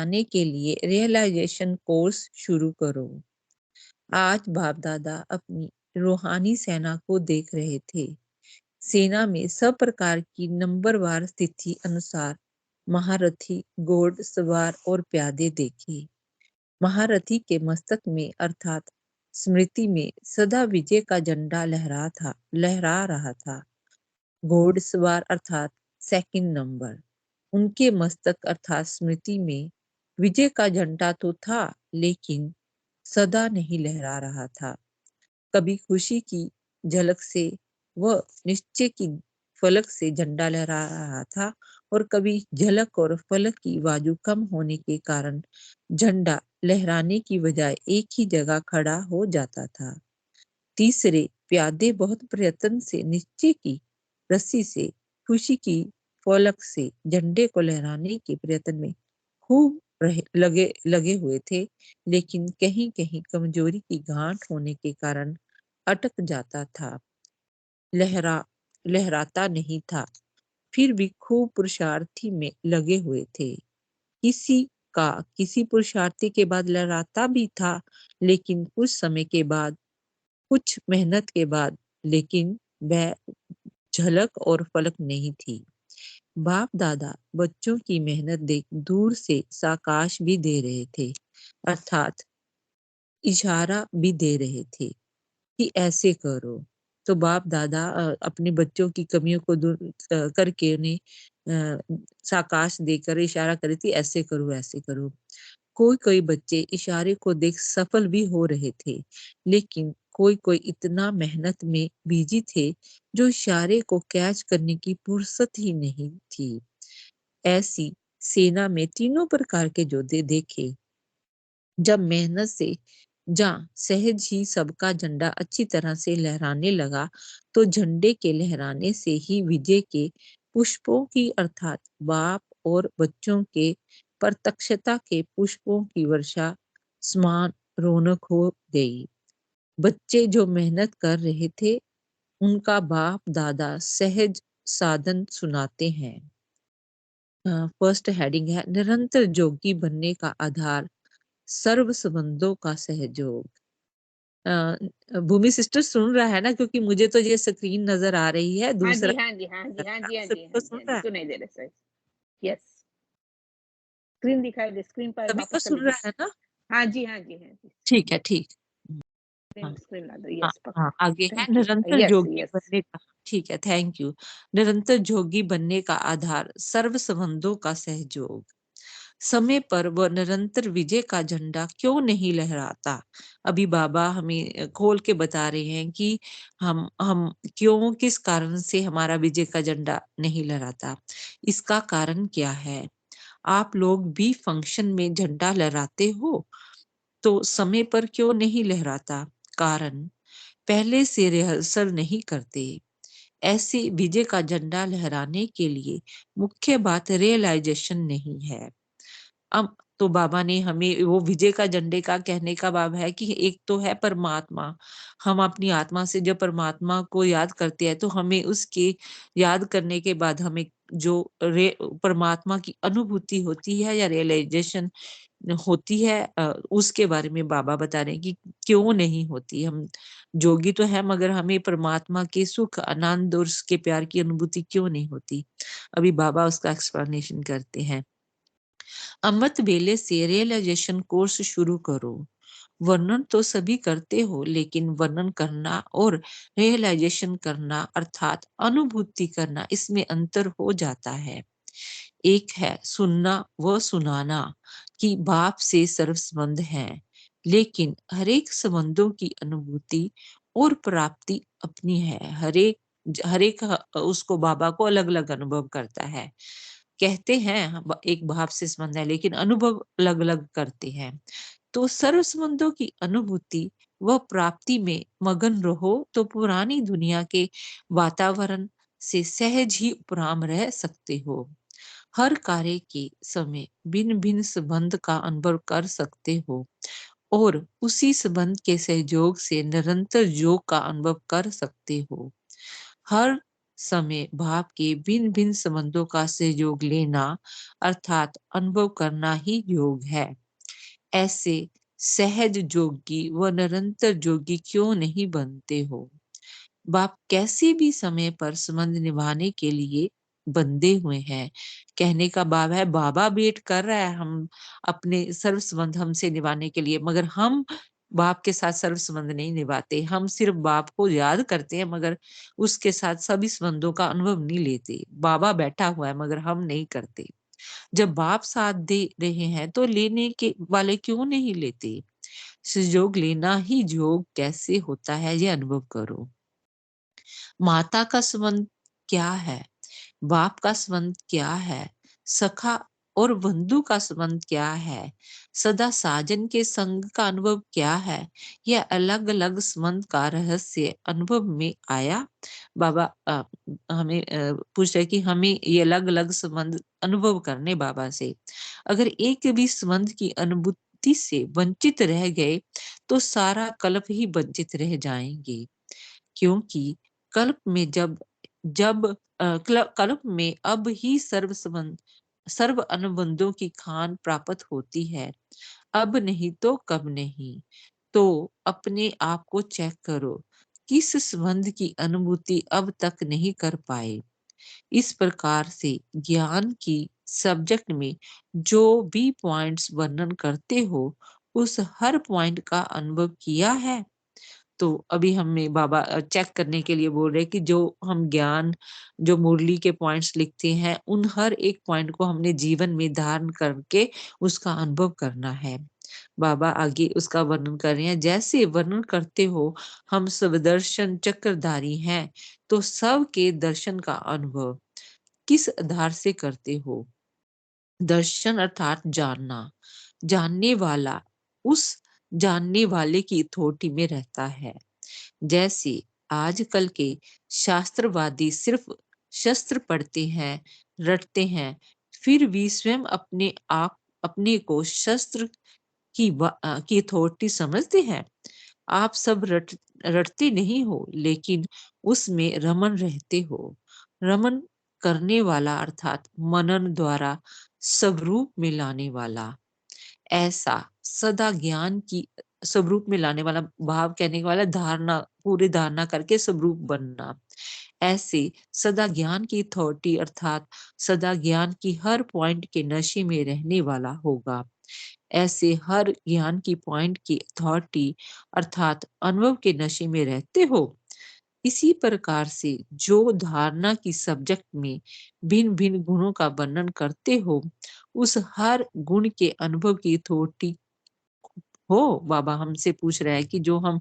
बढ़ाने के लिए रियलाइजेशन कोर्स शुरू करो। आज बाप दादा अपनी रूहानी सेना को देख रहे थे। सेना में सब प्रकार की नंबरवार स्थिति अनुसार महारथी, घोड़ सवार और प्यादे देखे। महारथी के मस्तक में अर्थात स्मृति में सदा विजय का झंडा लहरा रहा था। घोड़सवार अर्थात सेकंड नंबर, उनके मस्तक अर्थात स्मृति में विजय का झंडा तो था, लेकिन सदा नहीं लहरा रहा था। कभी खुशी की झलक से व निश्चय की फलक से झंडा लहरा रहा था, और कभी झलक और फलक की बाजू कम होने के कारण झंडा लहराने की बजाय एक ही जगह खड़ा हो जाता था। तीसरे प्यादे बहुत प्रयत्न से निश्चय की रस्सी से खुशी की फलक से झंडे को लहराने के प्रयत्न में खूब लगे हुए थे, लेकिन कहीं कहीं कमजोरी की गांठ होने के कारण अटक जाता था, लहराता नहीं था। फिर भी खूब पुरुषार्थी में लगे हुए थे। किसी का किसी पुरुषार्थी के बाद लहराता भी था, लेकिन कुछ समय के बाद, कुछ मेहनत के बाद, लेकिन वह झलक और फलक नहीं थी। बाप दादा बच्चों की मेहनत देख दूर से साकाश भी दे रहे थे, अर्थात इशारा भी दे रहे थे कि ऐसे करो। तो बाप दादा अपने बच्चों की कमियों को दूर करके उन्हें साकाश देकर इशारा करे थे, ऐसे करो ऐसे करो। कोई कोई बच्चे इशारे को देख सफल भी हो रहे थे, लेकिन कोई कोई इतना मेहनत में बिजी थे जो इशारे को कैच करने की फुर्सत ही नहीं थी। ऐसी सेना में तीनों प्रकार के योद्धे देखे। जब मेहनत से सहज ही सबका झंडा अच्छी तरह से लहराने लगा, तो झंडे के लहराने से ही विजय के पुष्पों की अर्थात बाप और बच्चों के प्रत्यक्षता के पुष्पों की वर्षा समान रौनक हो गई। बच्चे जो मेहनत कर रहे थे, उनका बाप दादा सहज साधन सुनाते हैं। फर्स्ट हेडिंग है निरंतर जोगी बनने का आधार सर्व संबंधों का सहयोग। भूमि सिस्टर सुन रहा है ना, क्योंकि मुझे तो ये स्क्रीन नजर आ रही है, हाँ दूसरा जी हाँ जी हाँ जी हाँ जी हाँ जी सबको हाँ जी सुन हाँ जी रहा है, सुनाई दे रहा सर। यस, स्क्रीन दिखाई दे, स्क्रीन पर सभी को वापस चले सुन जाओ। रहा है ना? हाँ जी हाँ जी हाँ जी, ठीक है, ठीक। स्क्रीन हाँ, स्क्रीन ला दो, हाँ, यस हाँ, पकड़ो। आगे है थैंक यू, निरंतर यस जोगी यस। बनने का। ठीक है, थैंक यू। निरंतर जोगी बनने का आधार सर्व संबंधों का सहयोग। समय पर वह निरंतर विजय का झंडा क्यों नहीं लहराता? अभी बाबा हमें खोल के बता रहे हैं कि हम क्यों, किस कारण से हमारा विजय का झंडा नहीं लहराता। इसका कारण क्या है? आप लोग भी फंक्शन में झंडा लहराते हो, तो समय पर क्यों नहीं लहराता? कारण पहले से रिहर्सल नहीं करते। ऐसे विजय का झंडा लहराने के लिए मुख्य बात रियलाइजेशन नहीं है। अब तो बाबा ने हमें वो विजय का झंडे का कहने का भाव है कि एक तो है परमात्मा। हम अपनी आत्मा से जब परमात्मा को याद करते हैं, तो हमें उसके याद करने के बाद हमें जो परमात्मा की अनुभूति होती है या रियलाइजेशन होती है, उसके बारे में बाबा बता रहे हैं कि क्यों नहीं होती। हम जोगी तो है, मगर हमें परमात्मा के सुख, आनंद और उसके प्यार की अनुभूति क्यों नहीं होती? अभी बाबा उसका एक्सप्लेनेशन करते हैं। अमृत वेले से रियलाइजेशन कोर्स शुरू करो। वर्णन तो सभी करते हो, लेकिन वर्णन करना और रियलाइजेशन करना अर्थात अनुभूति करना, इसमें अंतर हो जाता है। एक है सुनना व सुनाना कि बाप से सर्व संबंध है, लेकिन हरेक संबंधों की अनुभूति और प्राप्ति अपनी है। हरेक उसको बाबा को अलग अलग अनुभव करता है। कहते हैं एक भाव से संबंध है, लेकिन अनुभव अलग अलग करते हैं। तो सर्व संबंधों की अनुभूति व प्राप्ति में मगन रहो, तो पुरानी दुनिया के वातावरण से सहज ही उपराम रह सकते हो। हर कार्य के समय भिन्न भिन्न संबंध का अनुभव कर सकते हो, और उसी संबंध के सहयोग से निरंतर योग का अनुभव कर सकते हो। हर समय भाव के भिन्न भिन्न संबंधों का सहयोग लेना अर्थात अनुभव करना ही योग है। ऐसे सहज जोगी व निरंतर जोगी क्यों नहीं बनते हो? बाप कैसे भी समय पर संबंध निभाने के लिए बंधे हुए हैं। कहने का भाव है बाबा वेट कर रहा है हम अपने सर्व संबंध हमसे निभाने के लिए, मगर हम बाप के साथ सर्व संबंध नहीं निभाते। हम सिर्फ बाप को याद करते हैं मगर उसके साथ सभी संबंधों का अनुभव नहीं लेते। बाबा बैठा हुआ है मगर हम नहीं करते। जब बाप साथ दे रहे हैं तो लेने के वाले क्यों नहीं लेते? सहयोग लेना ही योग कैसे होता है ये अनुभव करो। माता का संबंध क्या है? बाप का संबंध क्या है? सखा और बंधु का संबंध क्या है? सदा साजन के संग का अनुभव क्या है? यह अलग-अलग संबंध का रहस्य अनुभव में आया। बाबा हमें पूछ रहे हैं कि हमें ये अलग-अलग संबंध अनुभव करने बाबा से। अगर एक भी संबंध की अनुभूति से वंचित रह गए, तो सारा कल्प ही वंचित रह जाएंगे। क्योंकि कल्प में जब जब कल्प में अब ही सर्व अनुबंधों की खान प्राप्त होती है। अब नहीं तो कब नहीं। तो अपने आप को चेक करो, किस संबंध की अनुभूति अब तक नहीं कर पाए। इस प्रकार से ज्ञान की सब्जेक्ट में जो भी पॉइंट्स वर्णन करते हो, उस हर पॉइंट का अनुभव किया है। तो अभी हमें बाबा चेक करने के लिए बोल रहे हैं कि जो हम ज्ञान, जो मुरली के पॉइंट्स लिखते हैं, उन हर एक पॉइंट को हमने जीवन में धारण करके उसका अनुभव करना है। बाबा आगे उसका वर्णन कर रहे हैं, जैसे वर्णन करते हो हम सब दर्शन चक्रधारी हैं, तो सब के दर्शन का अनुभव किस आधार से करते हो? दर्शन अर्थात जानना। जानने वाला उस जानने वाले की अथॉरिटी में रहता है। जैसे आजकल के शास्त्रवादी सिर्फ शस्त्र पढ़ते हैं, रटते हैं, फिर भी स्वयं अपने को शस्त्र की अथॉरिटी समझते हैं। आप सब रटते नहीं हो, लेकिन उसमें रमन रहते हो। रमन करने वाला अर्थात मनन द्वारा स्वरूप में लाने वाला। ऐसा सदा ज्ञान की स्वरूप में लाने वाला, भाव कहने वाला धारणा, पूरी धारणा करके स्वरूप बनना। ऐसे सदा ज्ञान की अथॉरिटी अर्थात सदा ज्ञान की हर पॉइंट के नशे में रहने वाला होगा। ऐसे हर ज्ञान की पॉइंट की अथॉरिटी अर्थात अनुभव के नशे में रहते हो। इसी प्रकार से जो धारणा की सब्जेक्ट में भिन्न भिन्न गुणों का वर्णन करते हो, उस हर गुण के अनुभव की अथॉरिटी हो। बाबा हमसे पूछ रहा है कि जो हम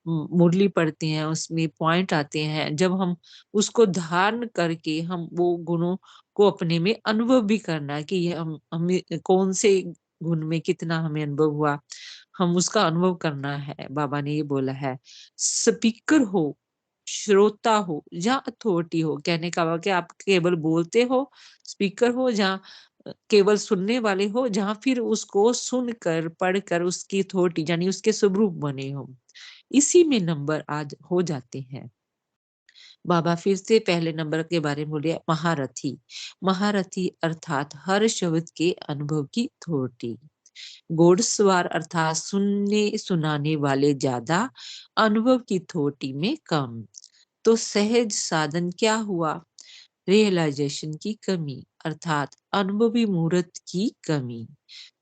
मुरली पढ़ते हैं उसमें पॉइंट आते हैं, जब हम उसको धारण करके हम वो गुणों को अपने में अनुभव भी करना है कि ये हम हमें कौन से गुण में कितना हमें अनुभव हुआ, हम उसका अनुभव करना है। बाबा ने ये बोला है, स्पीकर हो, श्रोता हो या अथॉरिटी हो। कहने का वाक्य आप केवल बोलते हो, स्पीकर हो, जहाँ केवल सुनने वाले हो, जहाँ फिर उसको सुनकर, पढ़कर उसकी अथॉरिटी यानी उसके स्वरूप बने हो। इसी में नंबर आज हो जाते हैं। बाबा फिर से पहले नंबर के बारे में बोले, महारथी। महारथी अर्थात हर शब्द के अनुभव की अथॉरिटी। घोड़सवार अर्थात सुनने सुनाने वाले ज्यादा, अनुभव की अथॉरिटी में कम। तो सहज साधन क्या हुआ? रियलाइजेशन की कमी अर्थात अनुभवी मूर्त की कमी।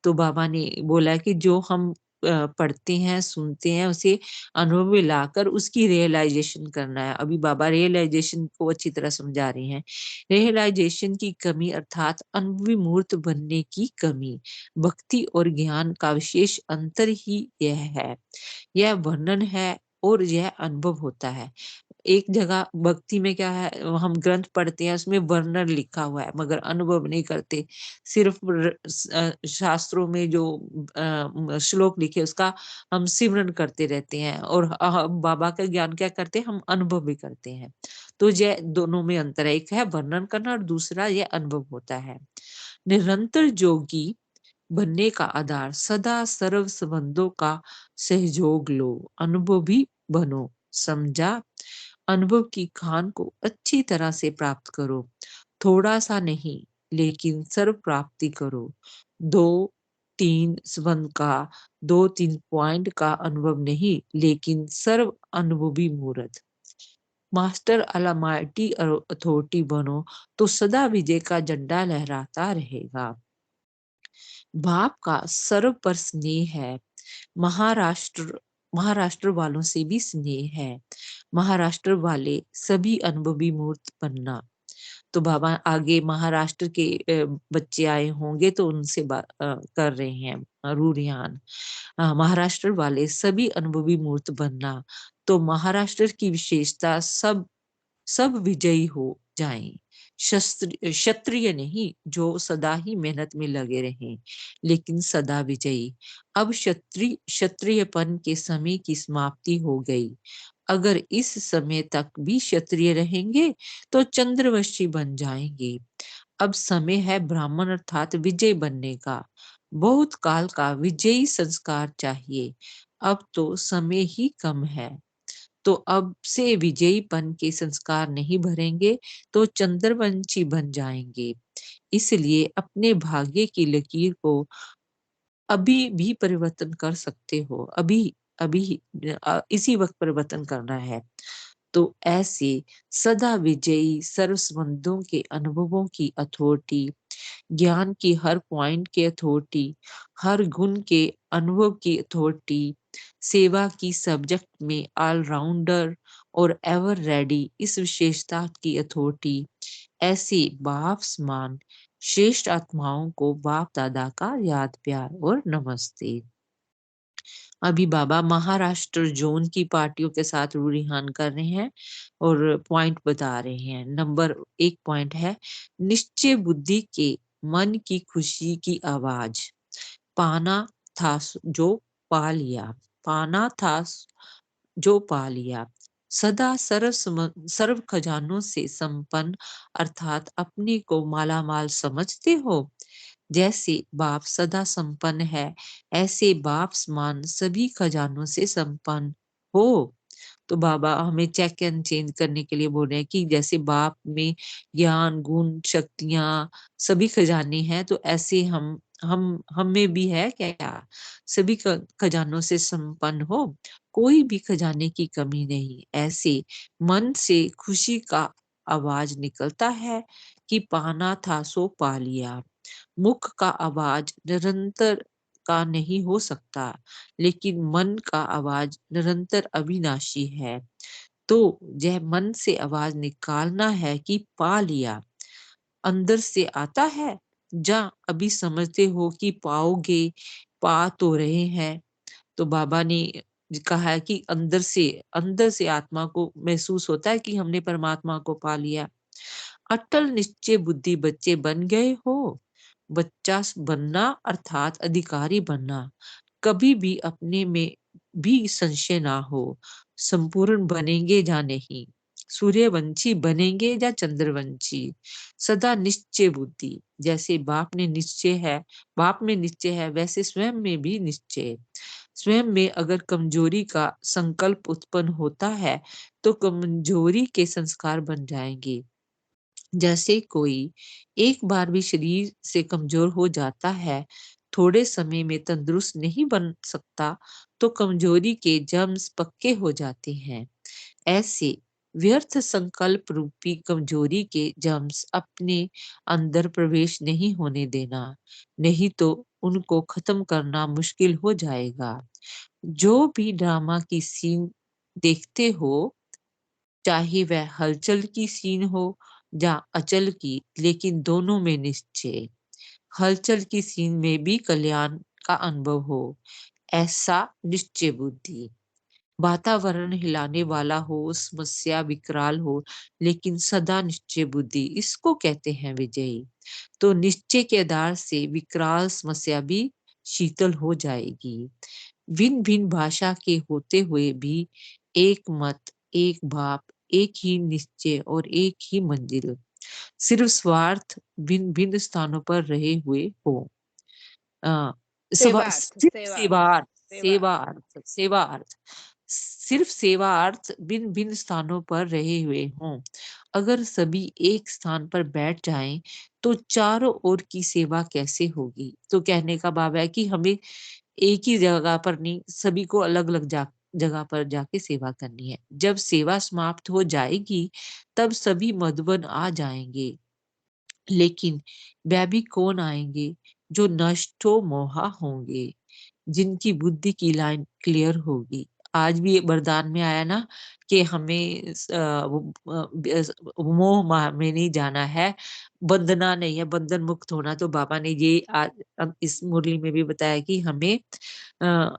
तो बाबा ने बोला कि जो हम पढ़ते हैं, सुनते हैं, उसे अनुभव में लाकर उसकी रियलाइजेशन करना है। अभी बाबा रियलाइजेशन को अच्छी तरह समझा रहे हैं। रियलाइजेशन की कमी अर्थात अनुभवी मूर्त बनने की कमी। भक्ति और ज्ञान का विशेष अंतर ही यह है। यह वर्णन है और यह अनुभव होता है। एक जगह भक्ति में क्या है, हम ग्रंथ पढ़ते हैं उसमें वर्णन लिखा हुआ है मगर अनुभव नहीं करते। सिर्फ शास्त्रों में जो श्लोक लिखे उसका हम सिमरन करते रहते हैं और बाबा का ज्ञान क्या करते हैं, हम अनुभव भी करते हैं। तो ये दोनों में अंतर है, एक है वर्णन करना और दूसरा ये अनुभव होता है। निरंतर जोगी बनने का आधार सदा सर्व संबंधों का सहयोग लो, अनुभवी बनो। समझा? अनुभव की खान को अच्छी तरह से प्राप्त करो। थोड़ा सा नहीं, लेकिन सर्व प्राप्ति करो। 2-3 संबंध का, 2-3 पॉइंट का अनुभव नहीं, लेकिन सर्व अनुभवी मूर्त। मास्टर अलमाइटी अथॉरिटी बनो तो सदा विजय का झंडा लहराता रहेगा। बाप का सर्व पर स्नेह है। महाराष्ट्र महाराष्ट्र वालों से भी स्नेह है। महाराष्ट्र वाले सभी अनुभवी मूर्त बनना। तो बाबा आगे महाराष्ट्र के बच्चे आए होंगे तो उनसे कर रहे हैं रूरियान। महाराष्ट्र वाले सभी अनुभवी मूर्त बनना। तो महाराष्ट्र की विशेषता सब सब विजयी हो जाएं। क्षत्रिय नहीं जो सदा ही मेहनत में लगे रहें, लेकिन सदा विजयी। अब क्षत्रियपन के समय की समाप्ति हो गई। अगर इस समय तक भी क्षत्रिय रहेंगे तो चंद्रवंशी बन जाएंगे। अब समय है ब्राह्मण अर्थात विजय बनने का। बहुत काल का विजयी संस्कार चाहिए। अब तो समय ही कम है। तो अब से विजयीपन के संस्कार नहीं भरेंगे तो चंद्रवंशी बन जाएंगे। इसलिए अपने भाग्य की लकीर को अभी भी परिवर्तन कर सकते हो। अभी अभी इसी वक्त परिवर्तन करना है। तो ऐसे सदा विजयी सर्व संबंधों के अनुभवों की अथॉरिटी, ज्ञान की हर पॉइंट की अथॉरिटी, हर गुण के अनुभव की अथॉरिटी, सेवा की सब्जेक्ट में ऑलराउंडर और एवर रेडी इस विशेषता की अथॉरिटी, ऐसे बाप समान श्रेष्ठ आत्माओं को बाप दादा का याद प्यार और नमस्ते। अभी बाबा महाराष्ट्र जोन की पार्टियों के साथ रूरिहान कर रहे हैं और पॉइंट बता रहे हैं। नंबर 1 पॉइंट है निश्चय बुद्धि के मन की खुशी की आवाज। पाना था जो पा लिया, पाना था जो पा लिया। सदा सर्व खजानों से संपन्न अर्थात अपने को मालामाल समझते हो। जैसे बाप सदा संपन्न है, ऐसे बाप समान सभी खजानों से संपन्न हो। तो बाबा हमें चेक एंड चेंज करने के लिए बोल रहे हैं कि जैसे बाप में ज्ञान गुण शक्तियां सभी खजाने हैं, तो ऐसे हम में भी है क्या? सभी खजानों से संपन्न हो, कोई भी खजाने की कमी नहीं। ऐसे मन से खुशी का आवाज निकलता है कि पाना था सो पा लिया। मुख का आवाज निरंतर का नहीं हो सकता, लेकिन मन का आवाज निरंतर अविनाशी है। तो यह मन से आवाज निकालना है कि पा लिया। अंदर से आता है, जा अभी समझते हो कि पाओगे, पा तो रहे हैं। तो बाबा ने कहा है कि अंदर से आत्मा को महसूस होता है कि हमने परमात्मा को पा लिया। अटल निश्चय बुद्धि बच्चे बन गए हो। बच्चा बनना अर्थात अधिकारी बनना। कभी भी अपने में भी संशय ना हो, संपूर्ण बनेंगे या नहीं, सूर्यवंशी बनेंगे या चंद्रवंशी। सदा निश्चय बुद्धि। जैसे बाप में निश्चय है वैसे स्वयं में भी निश्चय। स्वयं में अगर कमजोरी का संकल्प उत्पन्न होता है तो कमजोरी के संस्कार बन जाएंगे। जैसे कोई एक बार भी शरीर से कमजोर हो जाता है, थोड़े समय में तंदुरुस्त नहीं बन सकता, तो कमजोरी के जर्म्स पक्के हो जाते हैं। ऐसे व्यर्थ संकल्प रूपी कमजोरी के जर्म्स अपने अंदर प्रवेश नहीं होने देना, नहीं तो उनको खत्म करना मुश्किल हो जाएगा। जो भी ड्रामा की सीन देखते हो, चाहे वह हलचल की सीन हो या अचल की, लेकिन दोनों में निश्चय। हलचल की सीन में भी कल्याण का अनुभव हो, ऐसा निश्चय बुद्धि। वातावरण हिलाने वाला हो, समस्या विकराल हो, लेकिन सदा निश्चय बुद्धि, इसको कहते हैं विजयी। तो निश्चय के आधार से विकराल समस्या भी शीतल हो जाएगी। भिन्न भिन्न भाषा के होते हुए भी एक मत, एक भाव, एक ही निश्चय और एक ही मंजिल। सिर्फ स्वार्थ भिन्न भिन्न स्थानों पर रहे हुए हो। सेवार्थ सिर्फ सेवार्थ सेवार्थ सेवार्थ सेवार्थ सेवार्थ सिर्फ सेवार्थ भिन्न-भिन्न स्थानों पर रहे हुए हों। अगर सभी एक स्थान पर बैठ जाएं, तो चारों ओर की सेवा कैसे होगी? तो कहने का भाव है कि हमें एक ही जगह पर नहीं, सभी को अलग-अलग जगह पर जाके सेवा करनी है। जब सेवा समाप्त हो जाएगी, तब सभी मधुबन आ जाएंगे। लेकिन वह भी कौन आएंगे? जो नष्टो मोहा होंगे, जिनकी बुद्धि की लाइन क्लियर होगी। आज भी ये वरदान में आया ना कि हमें मोह में नहीं जाना है, बंधना नहीं है, बंधन मुक्त होना। तो बाबा ने ये अब इस मुरली में भी बताया कि हमें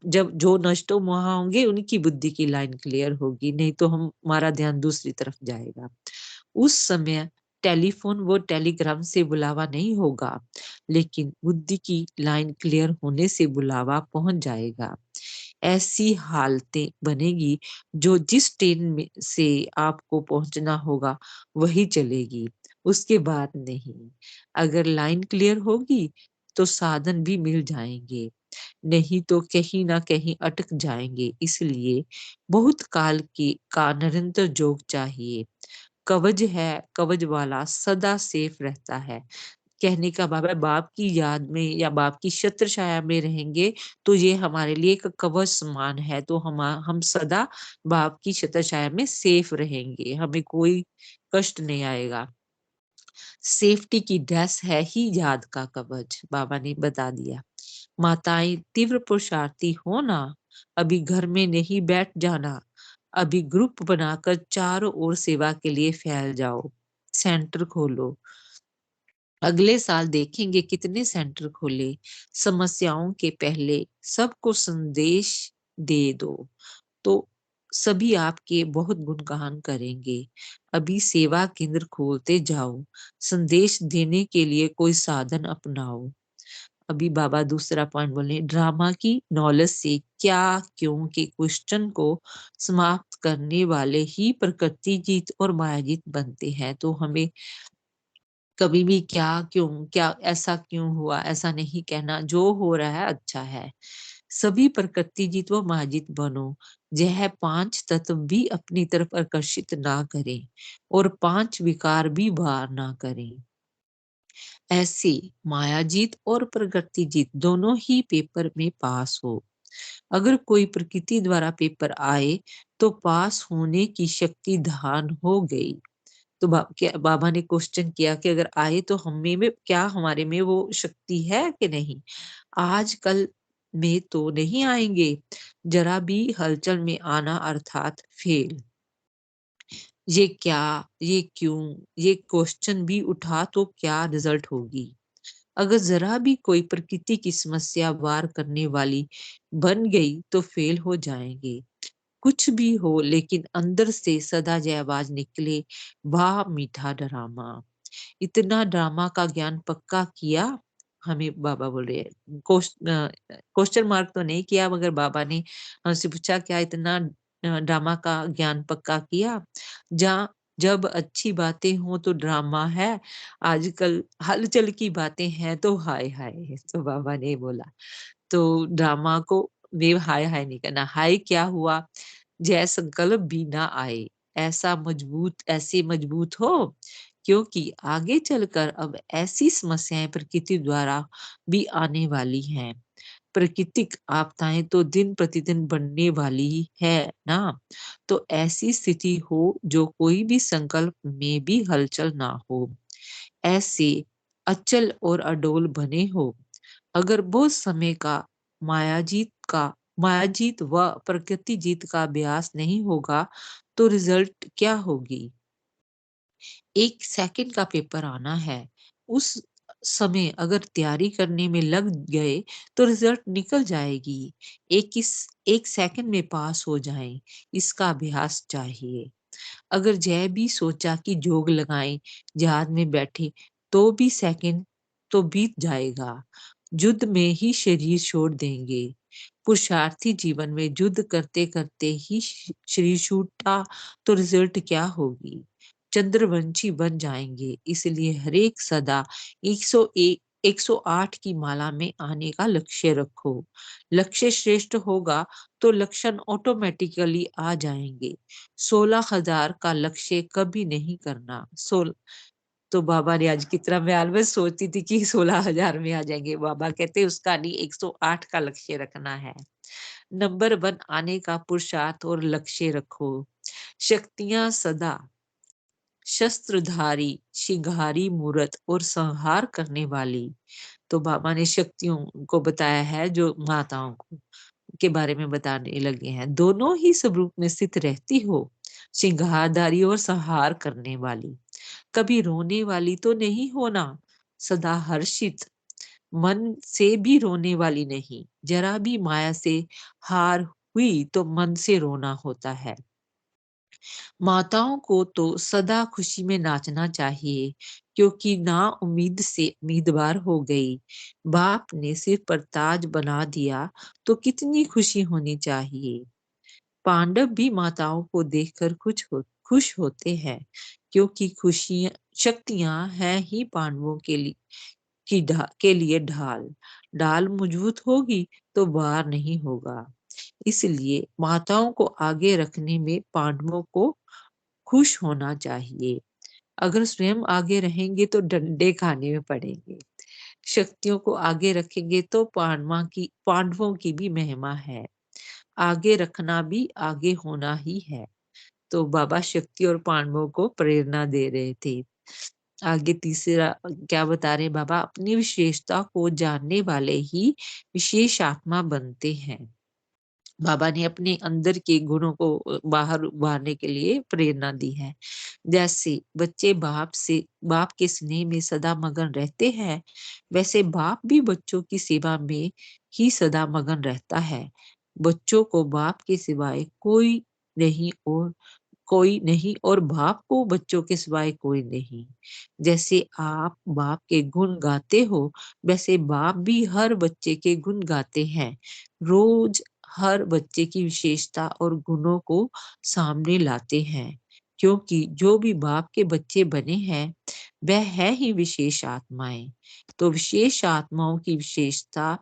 जब जो नष्टो मोहा होंगे उनकी बुद्धि की लाइन क्लियर होगी, नहीं तो हमारा ध्यान दूसरी तरफ जाएगा। उस समय टेलीफोन व टेलीग्राम से बुलावा नहीं होगा, लेकिन बुद्धि की लाइन क्लियर होने से बुलावा पहुंच जाएगा। ऐसी हालतें बनेगी जो जिस ट्रेन में से आपको पहुंचना होगा वही चलेगी, उसके बाद नहीं। अगर लाइन क्लियर होगी तो साधन भी मिल जाएंगे, नहीं तो कहीं ना कहीं अटक जाएंगे। इसलिए बहुत काल की का निरंतर जोग चाहिए। कवच है, कवच वाला सदा सेफ रहता है। कहने का भाव है बाप की याद में या बाप की छत्र छाया में रहेंगे तो ये हमारे लिए एक कवच समान है। तो हम सदा बाप की छत्र छाया में सेफ रहेंगे, हमें कोई कष्ट नहीं आएगा। सेफ्टी की ड्रेस है ही याद का कवच, बाबा ने बता दिया। माताएं तीव्र पुरुषार्थी हो ना, अभी घर में नहीं बैठ जाना, अभी ग्रुप बनाकर चारों ओर सेवा के लिए फैल जाओ, सेंटर खोलो। अगले साल देखेंगे कितने सेंटर खोले। समस्याओं के पहले सबको संदेश दे दो, तो सभी आपके बहुत गुणगान करेंगे। अभी सेवा केंद्र खोलते जाओ, संदेश देने के लिए कोई साधन अपनाओ। अभी बाबा दूसरा पॉइंट बोले, ड्रामा की नॉलेज से क्या क्यों के क्वेश्चन को समाप्त करने वाले ही प्रकृति जीत और माया जीत बनते हैं। तो हमें कभी भी क्या क्यों क्या ऐसा क्यों हुआ ऐसा नहीं कहना, जो हो रहा है अच्छा है। सभी प्रकृति जीत व महाजीत बनो। यह पांच तत्व भी अपनी तरफ आकर्षित ना करें और पांच विकार भी बाहर ना करें। ऐसे मायाजीत और प्रकृति जीत दोनों ही पेपर में पास हो। अगर कोई प्रकृति द्वारा पेपर आए तो पास होने की शक्ति धान हो गई। तो क्या बाबा ने क्वेश्चन किया कि अगर आए तो में क्या हमारे में वो शक्ति है कि नहीं? आजकल में तो नहीं आएंगे। जरा भी हलचल में आना अर्थात फेल। ये क्या, ये क्यों, ये क्वेश्चन भी उठा तो क्या रिजल्ट होगी? अगर जरा भी कोई प्रकृति की समस्या वार करने वाली बन गई तो फेल हो जाएंगे। कुछ भी हो लेकिन अंदर से सदा जय आवाज निकले, वाह मीठा ड्रामा। इतना ड्रामा का ज्ञान पक्का किया, हमें बाबा बोल रहे हैं। क्वेश्चन मार्क तो नहीं किया, मगर बाबा ने हमसे पूछा क्या इतना ड्रामा का ज्ञान पक्का किया? जहाँ जब अच्छी बातें हो तो ड्रामा है, आजकल हलचल की बातें हैं तो हाय हाय। तो बाबा ने बोला तो ड्रामा को वे हाय हाय नहीं करना। हाय क्या हुआ? जय संकल्प भी ना आए, ऐसे मजबूत हो, क्योंकि आगे चलकर अब ऐसी समस्याएं प्रकृति द्वारा भी आने वाली हैं। प्राकृतिक आपदाएं तो दिन प्रतिदिन बढ़ने वाली ही है ना। तो ऐसी स्थिति हो जो कोई भी संकल्प में भी हलचल ना हो, ऐसे अचल और अडोल बने हो। अगर बहुत समय का मायाजीत व प्रकृति जीत का अभ्यास नहीं होगा तो रिजल्ट क्या होगी? एक सेकंड का पेपर आना है, उस समय अगर तैयारी करने में लग गए तो रिजल्ट निकल जाएगी। एक सेकंड में पास हो जाएं, इसका अभ्यास चाहिए। अगर जय भी सोचा कि जोग लगाएं, जहाज में बैठे, तो भी सेकंड तो बीत जाएगा। युद्ध में ही शरीर छोड़ देंगे। पुरुषार्थी जीवन में युद्ध करते करते ही शरीर छूटा तो रिजल्ट क्या होगी? चंद्रवंशी बन जाएंगे। इसलिए हरेक सदा 101 108 की माला में आने का लक्ष्य रखो। लक्ष्य श्रेष्ठ होगा तो लक्षण ऑटोमेटिकली आ जाएंगे। 16,000 का लक्ष्य कभी नहीं करना। तो बाबा ने आज कितना, मैं बस सोचती थी कि 16,000 में आ जाएंगे। बाबा कहते उसका नहीं, 108 का लक्ष्य रखना है। नंबर 1 आने का पुरुषार्थ और लक्ष्य रखो। शक्तियां सदा शस्त्रधारी, शिंगारी मूरत और संहार करने वाली। तो बाबा ने शक्तियों को बताया है, जो माताओं को के बारे में बताने लगे हैं। दोनों ही स्वरूप में स्थित रहती हो, श्रृंगारधारी और संहार करने वाली। कभी रोने वाली तो नहीं होना, सदा हर्षित, मन से भी रोने वाली नहीं। जरा भी माया से हार हुई तो मन से रोना होता है। माताओं को तो सदा खुशी में नाचना चाहिए, क्योंकि ना उम्मीद से उम्मीदवार हो गई। बाप ने सिर पर ताज बना दिया तो कितनी खुशी होनी चाहिए। पांडव भी माताओं को देखकर खुश होते हैं, क्योंकि खुशियां शक्तियां हैं ही पांडवों के लिए ढाल। ढाल मजबूत होगी तो वार नहीं होगा। इसलिए माताओं को आगे रखने में पांडवों को खुश होना चाहिए। अगर स्वयं आगे रहेंगे तो डंडे खाने में पड़ेंगे। शक्तियों को आगे रखेंगे तो पांडवों की भी महिमा है। आगे रखना भी आगे होना ही है। तो बाबा शक्ति और पांडवों को प्रेरणा दे रहे थे। आगे तीसरा क्या बता रहे हैं बाबा, अपनी विशेषता को जानने वाले ही विशेष आत्मा बनते हैं। बाबा ने अपने अंदर के गुणों को बाहर उभारने के लिए प्रेरणा दी है। जैसे बच्चे बाप के स्नेह में सदा मगन रहते हैं, वैसे बाप भी बच्चों की सेवा में ही सदा मगन रहता है। बच्चों को बाप के सिवाय नहीं और कोई नहीं, और बाप को बच्चों के सिवाय कोई नहीं। जैसे आप बाप के गुण गाते हो, वैसे बाप भी हर बच्चे के गुण गाते हैं। रोज हर बच्चे की विशेषता और गुणों को सामने लाते हैं, क्योंकि जो भी बाप के बच्चे बने हैं वह है ही विशेष आत्माएं। तो विशेष आत्माओं की विशेषता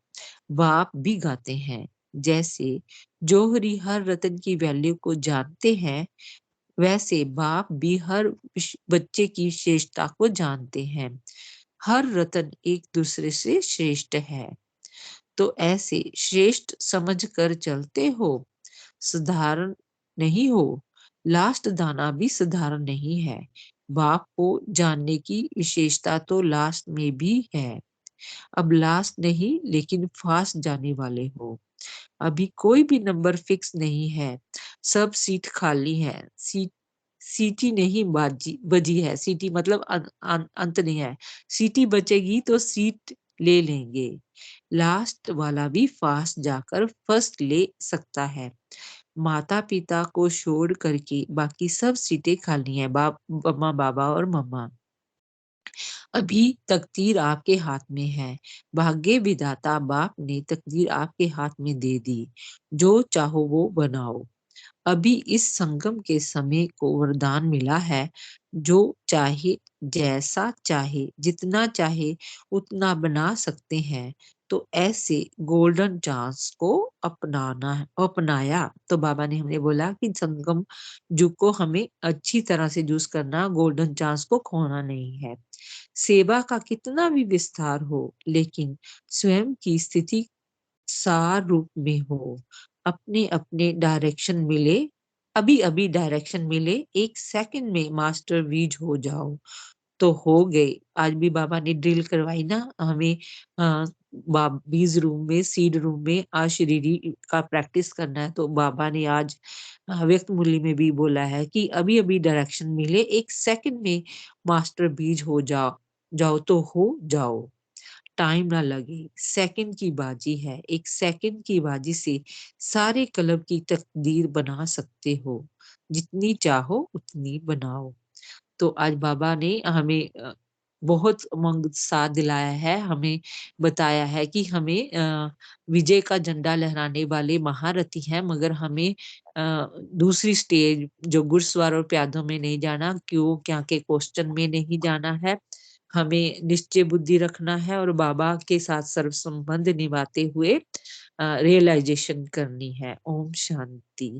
बाप भी गाते हैं। जैसे जौहरी हर रत्न की वैल्यू को जानते हैं, वैसे बाप भी हर बच्चे की विशेषता को जानते हैं। हर रत्न एक दूसरे से श्रेष्ठ है। तो ऐसे श्रेष्ठ समझ कर चलते हो, साधारण नहीं हो। लास्ट दाना भी साधारण नहीं है। बाप को जानने की विशेषता तो लास्ट में भी है। अब लास्ट नहीं, लेकिन फास्ट जाने वाले हो। अभी कोई भी नंबर फिक्स नहीं है, सब सीट खाली है। सीटी नहीं बजी है। सीटी मतलब अंत नहीं है। सीटी बचेगी तो सीट ले लेंगे। लास्ट वाला भी फास्ट जाकर फर्स्ट ले सकता है। माता पिता को छोड़ करके बाकी सब सीटें खाली हैं। मम्मा बाबा और मम्मा। अभी तकदीर आपके हाथ में है। भाग्य विधाता बाप ने तकदीर आपके हाथ में दे दी। जो चाहो वो बनाओ। अभी इस संगम के समय को वरदान मिला है। जो चाहे, जैसा चाहे, जितना चाहे उतना बना सकते हैं। तो ऐसे गोल्डन चांस को अपनाया। तो बाबा ने हमें बोला कि संगम युग को हमें अच्छी तरह से यूज करना, गोल्डन चांस को खोना नहीं है। सेवा का कितना भी विस्तार हो, लेकिन स्वयं की स्थिति सार रूप में हो। अपने अपने डायरेक्शन मिले, अभी अभी डायरेक्शन मिले, एक सेकंड में मास्टर वीज हो जाओ तो हो गए। आज भी बाबा ने ड्रिल करवाई ना हमें, बीज रूम में, सीड रूम में आज शरीरी का प्रैक्टिस करना है। तो बाबा ने आज व्यक्त मूल्य में भी बोला है कि अभी अभी डायरेक्शन मिले, एक सेकंड में मास्टर बीज हो जाओ तो हो जाओ। टाइम ना लगे, सेकंड की बाजी है। एक सेकंड की बाजी से सारे क्लब की तकदीर बना सकते हो। जितनी चाहो उतनी बनाओ। तो आज बाबा ने हमें बहुत उमंग साथ दिलाया है, हमें बताया है कि हमें विजय का झंडा लहराने वाले महारथी हैं, मगर हमें दूसरी स्टेज जो घुड़सवार और प्यादों में नहीं जाना, क्यों क्या के क्वेश्चन में नहीं जाना है। हमें निश्चय बुद्धि रखना है और बाबा के साथ सर्व संबंध निभाते हुए रियलाइज़ेशन करनी है। ओम शांति।